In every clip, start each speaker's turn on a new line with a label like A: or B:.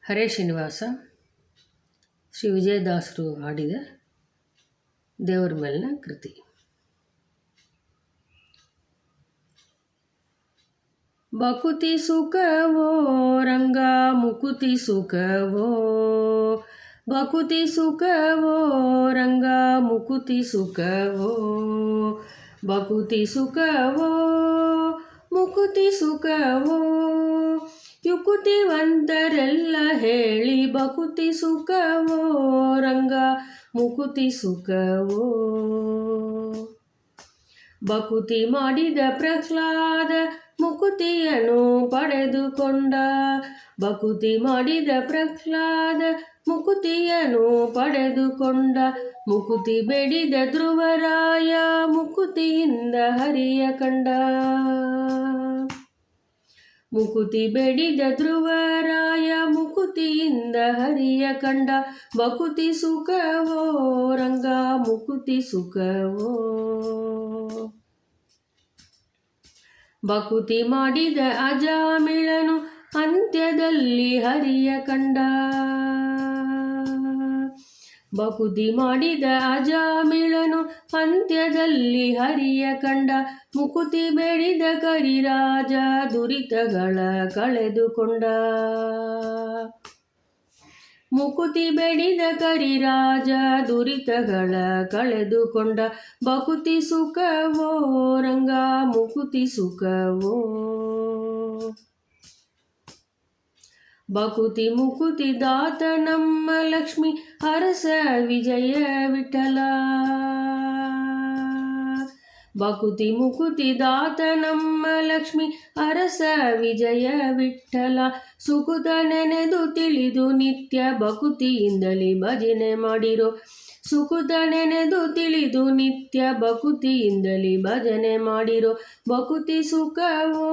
A: ಹರೇ ಶ್ರೀನಿವಾಸ ಶ್ರೀ ವಿಜಯದಾಸರು ಹಾಡಿದ ದೇವರ ಮೇಲಿನ ಕೃತಿ. ಬಕುತಿ ಸುಖವೋ ರಂಗ ಮುಕುತಿ ಸುಖವೋ, ಬಕುತಿ ಸುಖವೋ ರಂಗ ಮುಕುತಿ ಸುಖವೋ, ಬಕುತಿ ಸುಖವೋ ಮುಕುತಿ ಸುಖವೋ, ಯುಕುತಿವಂತರೆಲ್ಲ ಹೇಳಿ ಬಕುತಿ ಸುಖವೋ ರಂಗ ಮುಕುತಿ ಸುಖವೋ. ಬಕುತಿ ಮಾಡಿದ ಪ್ರಹ್ಲಾದ ಮುಕುತಿಯನ್ನು ಪಡೆದುಕೊಂಡ, ಬಕುತಿ ಮಾಡಿದ ಪ್ರಹ್ಲಾದ ಮುಕುತಿಯನ್ನು ಪಡೆದುಕೊಂಡ, ಮುಕುತಿ ಬೇಡಿದ ಧ್ರುವರಾಯ ಮುಕುತಿಯಿಂದ ಹರಿಯ ಕಂಡ, ಮುಕುತಿ ಬೇಡಿದ ಧ್ರುವರಾಯ ಮುಕುತಿಯಿಂದ ಹರಿಯ ಕಂಡ, ಬಕುತಿ ಸುಖವೋ ರಂಗ ಮುಕುತಿ ಸುಖವೋ. ಬಕುತಿ ಮಾಡಿದ ಅಜಾಮಿಳನು ಅಂತ್ಯದಲ್ಲಿ ಹರಿಯ ಕಂಡ, ಬಕುತಿ ಮಾಡಿದ ಅಜಾಮಿಳನು ಅಂತ್ಯದಲ್ಲಿ ಹರಿಯ ಕಂಡ, ಮುಕುತಿ ಬೇಡಿದ ಕರಿರಾಜ ದುರಿತಗಳ ಕಳೆದುಕೊಂಡ, ಮುಕುತಿ ಬೇಡಿದ ಕರಿರಾಜ ದುರಿತಗಳ ಕಳೆದುಕೊಂಡ, ಬಕುತಿ ಸುಖವೋ ರಂಗ ಮುಕುತಿ ಸುಖವೋ. ಬಕುತಿ ಮುಕುತಿ ದಾತ ನಮ್ಮ ಲಕ್ಷ್ಮಿ ಅರಸ ವಿಜಯ ವಿಠಲ, ಬಕುತಿ ಮುಕುತಿ ದಾತ ನಮ್ಮ ಲಕ್ಷ್ಮಿ ಅರಸ ವಿಜಯ ವಿಠಲ, ಸುಕುತ ನೆನೆದು ತಿಳಿದು ನಿತ್ಯ ಬಕುತಿಯಿಂದಲೇ ಭಜನೆ ಮಾಡಿರೋ, ಸುಕುತ ನೆನೆದು ತಿಳಿದು ನಿತ್ಯ ಬಕುತಿಯಿಂದಲೇ ಭಜನೆ ಮಾಡಿರೋ, ಬಕುತಿ ಸುಖವೋ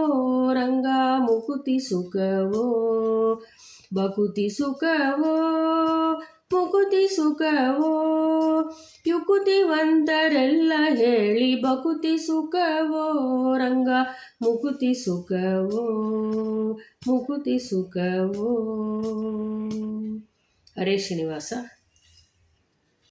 A: ರಂಗ ಮುಕುತಿ ಸುಖವೋ, ಬಕುತಿ ಸುಖವೋ ಮುಕುತಿ ಸುಖವೋ, ಯುಕುತಿವಂತರೆಲ್ಲ ಹೇಳಿ ಬಕುತಿ ಸುಖವೋ ರಂಗ ಮುಕುತಿ ಸುಖವೋ, ಮುಕುತಿ ಸುಖವೋ. ಹರೇ ಶ್ರೀನಿವಾಸ.